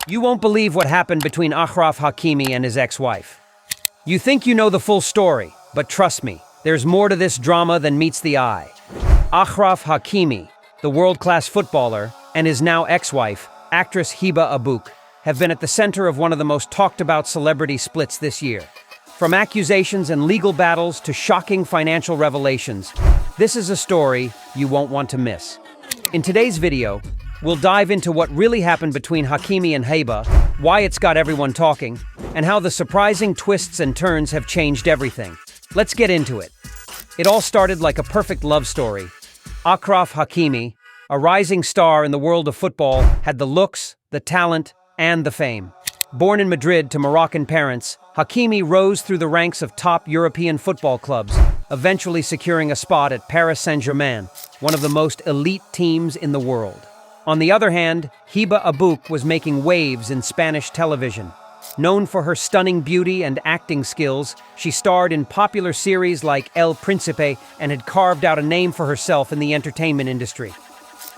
You won't believe what happened between Achraf Hakimi and his ex-wife. You think you know the full story, but trust me, there's more to this drama than meets the eye. Achraf Hakimi, the world-class footballer, and his now ex-wife, actress Hiba Abuuk, have been at the center of one of the most talked-about celebrity splits this year. From accusations and legal battles to shocking financial revelations, this is a story you won't want to miss. In today's video, we'll dive into what really happened between Hakimi and Hiba, why it's got everyone talking, and how the surprising twists and turns have changed everything. Let's get into it. It all started like a perfect love story. Achraf Hakimi, a rising star in the world of football, had the looks, the talent, and the fame. Born in Madrid to Moroccan parents, Hakimi rose through the ranks of top European football clubs, eventually securing a spot at Paris Saint-Germain, one of the most elite teams in the world. On the other hand, Hiba Abuuk was making waves in Spanish television. Known for her stunning beauty and acting skills, she starred in popular series like El Príncipe and had carved out a name for herself in the entertainment industry.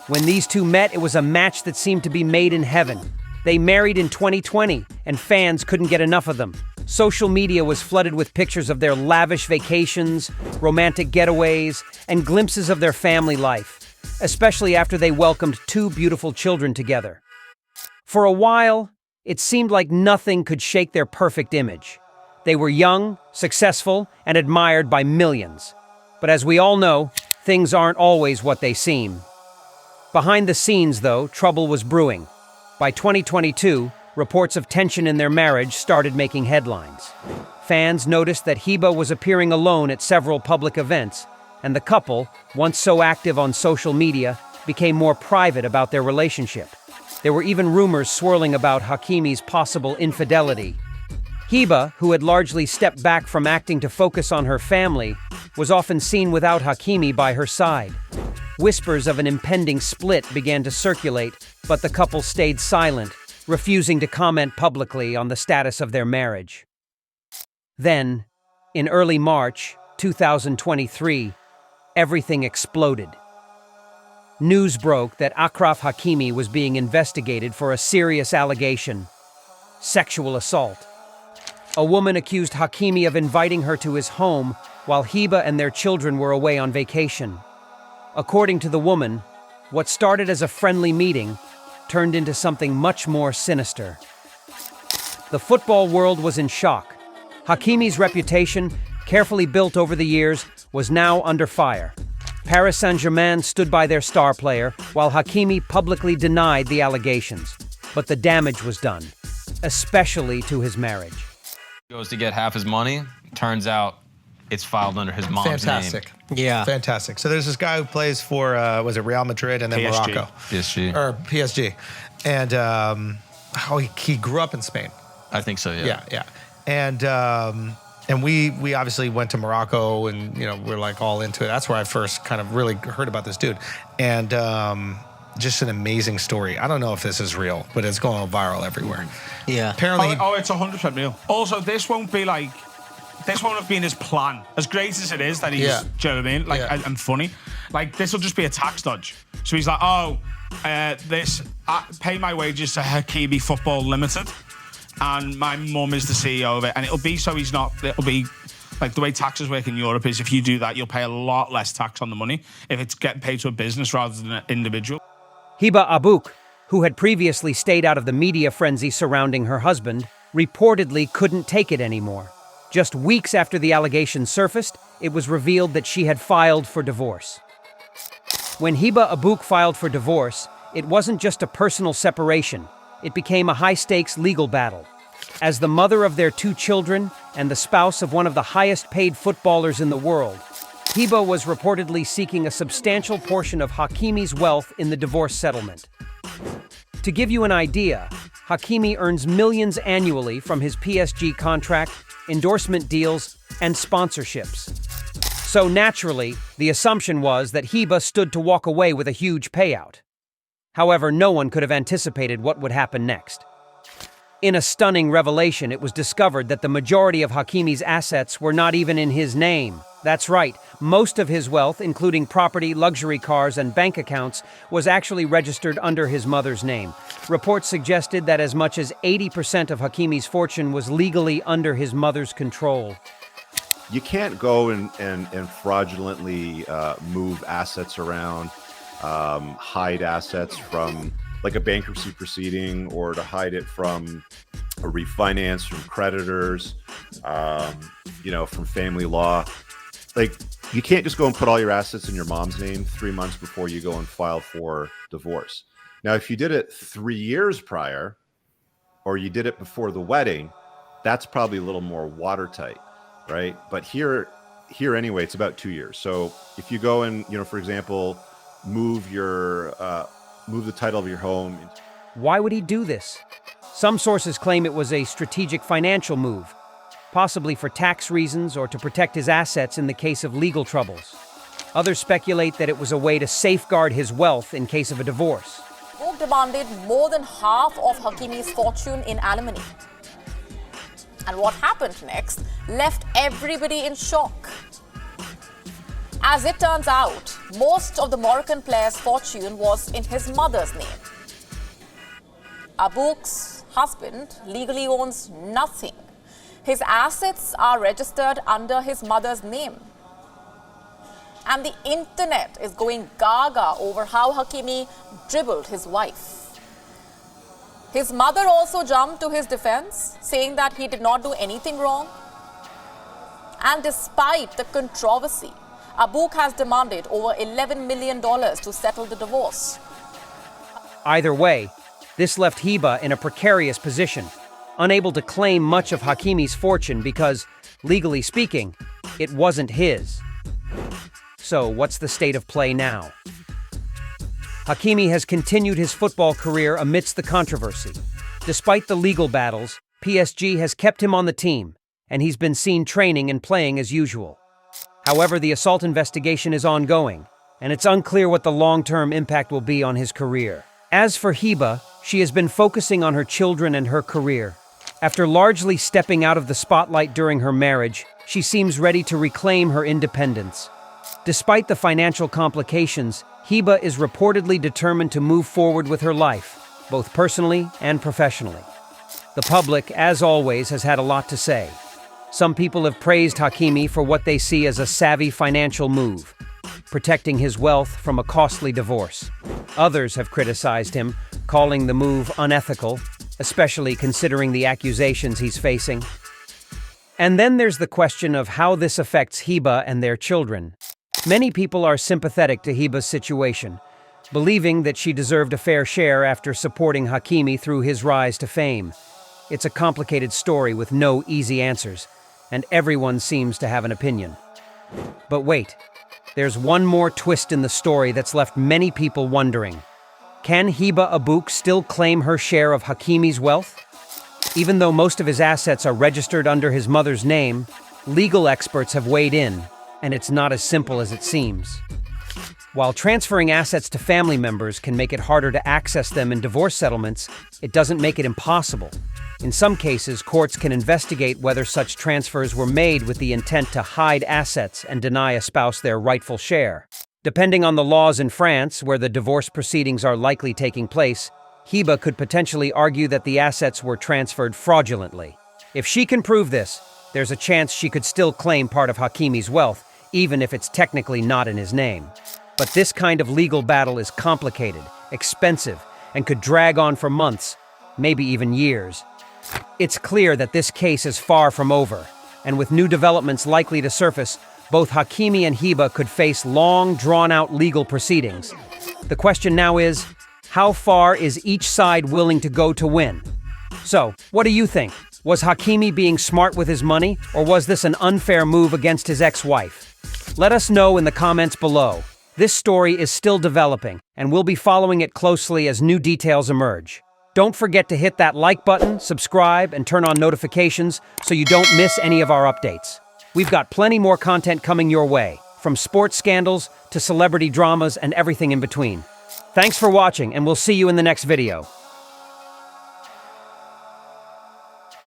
When these two met, it was a match that seemed to be made in heaven. They married in 2020, and fans couldn't get enough of them. Social media was flooded with pictures of their lavish vacations, romantic getaways, and glimpses of their family life, especially after they welcomed two beautiful children together. For a while, it seemed like nothing could shake their perfect image. They were young, successful, and admired by millions. But as we all know, things aren't always what they seem. Behind the scenes, though, trouble was brewing. By 2022, reports of tension in their marriage started making headlines. Fans noticed that Hiba was appearing alone at several public events, and the couple, once so active on social media, became more private about their relationship. There were even rumors swirling about Hakimi's possible infidelity. Hiba, who had largely stepped back from acting to focus on her family, was often seen without Hakimi by her side. Whispers of an impending split began to circulate, but the couple stayed silent, refusing to comment publicly on the status of their marriage. Then, in early March 2023, everything exploded. News broke that Achraf Hakimi was being investigated for a serious allegation: sexual assault. A woman accused Hakimi of inviting her to his home while Hiba and their children were away on vacation. According to the woman, what started as a friendly meeting turned into something much more sinister. The football world was in shock. Hakimi's reputation, carefully built over the years, was now under fire. Paris Saint-Germain stood by their star player, while Hakimi publicly denied the allegations. But the damage was done, especially to his marriage. Goes to get half his money, turns out it's filed under his mom's Fantastic. name. Yeah. Fantastic. So there's this guy who plays for, was it Real Madrid and then PSG. Morocco? PSG. Or PSG. And he grew up in Spain. I think so, yeah. Yeah. And we obviously went to Morocco and, we're like all into it. That's where I first kind of really heard about this dude. And just an amazing story. I don't know if this is real, but it's going viral everywhere. Yeah. Apparently. It's 100% real. Also, this won't have been his plan. As great as it is that he's, do you know what I mean? And funny. This will just be a tax dodge. So he's like, pay my wages to Hakimi Football Limited, and my mum is the CEO of it. And it'll be like the way taxes work in Europe is if you do that, you'll pay a lot less tax on the money if it's getting paid to a business rather than an individual. Hiba Abuuk, who had previously stayed out of the media frenzy surrounding her husband, reportedly couldn't take it anymore. Just weeks after the allegations surfaced, it was revealed that she had filed for divorce. When Hiba Abuuk filed for divorce, it wasn't just a personal separation. It became a high-stakes legal battle. As the mother of their two children and the spouse of one of the highest-paid footballers in the world, Hiba was reportedly seeking a substantial portion of Hakimi's wealth in the divorce settlement. To give you an idea, Hakimi earns millions annually from his PSG contract, endorsement deals, and sponsorships. So naturally, the assumption was that Hiba stood to walk away with a huge payout. However, no one could have anticipated what would happen next. In a stunning revelation, it was discovered that the majority of Hakimi's assets were not even in his name. That's right. Most of his wealth, including property, luxury cars, and bank accounts, was actually registered under his mother's name. Reports suggested that as much as 80% of Hakimi's fortune was legally under his mother's control. You can't go and fraudulently move assets around, hide assets from like a bankruptcy proceeding, or to hide it from a refinance from creditors, from family law. Like, you can't just go and put all your assets in your mom's name 3 months before you go and file for divorce. Now, if you did it 3 years prior, or you did it before the wedding, that's probably a little more watertight, right? But here anyway, it's about 2 years. So if you go and, for example, move the title of your home. Why would he do this? Some sources claim it was a strategic financial move, possibly for tax reasons or to protect his assets in the case of legal troubles. Others speculate that it was a way to safeguard his wealth in case of a divorce. Abu demanded more than half of Hakimi's fortune in alimony. And what happened next left everybody in shock. As it turns out, most of the Moroccan player's fortune was in his mother's name. Abu's husband legally owns nothing. His assets are registered under his mother's name. And the internet is going gaga over how Hakimi dribbled his wife. His mother also jumped to his defense, saying that he did not do anything wrong. And despite the controversy, Abu has demanded over $11 million to settle the divorce. Either way, this left Hiba in a precarious position, unable to claim much of Hakimi's fortune because, legally speaking, it wasn't his. So, what's the state of play now? Hakimi has continued his football career amidst the controversy. Despite the legal battles, PSG has kept him on the team, and he's been seen training and playing as usual. However, the assault investigation is ongoing, and it's unclear what the long-term impact will be on his career. As for Hiba, she has been focusing on her children and her career. After largely stepping out of the spotlight during her marriage, she seems ready to reclaim her independence. Despite the financial complications, Hiba is reportedly determined to move forward with her life, both personally and professionally. The public, as always, has had a lot to say. Some people have praised Hakimi for what they see as a savvy financial move, protecting his wealth from a costly divorce. Others have criticized him, calling the move unethical, especially considering the accusations he's facing. And then there's the question of how this affects Hiba and their children. Many people are sympathetic to Hiba's situation, believing that she deserved a fair share after supporting Hakimi through his rise to fame. It's a complicated story with no easy answers, and everyone seems to have an opinion. But wait, there's one more twist in the story that's left many people wondering. Can Hiba Abouk still claim her share of Hakimi's wealth? Even though most of his assets are registered under his mother's name, legal experts have weighed in, and it's not as simple as it seems. While transferring assets to family members can make it harder to access them in divorce settlements, it doesn't make it impossible. In some cases, courts can investigate whether such transfers were made with the intent to hide assets and deny a spouse their rightful share. Depending on the laws in France, where the divorce proceedings are likely taking place, Hiba could potentially argue that the assets were transferred fraudulently. If she can prove this, there's a chance she could still claim part of Hakimi's wealth, even if it's technically not in his name. But this kind of legal battle is complicated, expensive, and could drag on for months, maybe even years. It's clear that this case is far from over, and with new developments likely to surface, both Hakimi and Hiba could face long, drawn-out legal proceedings. The question now is, how far is each side willing to go to win? So, what do you think? Was Hakimi being smart with his money, or was this an unfair move against his ex-wife? Let us know in the comments below. This story is still developing, and we'll be following it closely as new details emerge. Don't forget to hit that like button, subscribe, and turn on notifications so you don't miss any of our updates. We've got plenty more content coming your way, from sports scandals to celebrity dramas and everything in between. Thanks for watching, and we'll see you in the next video.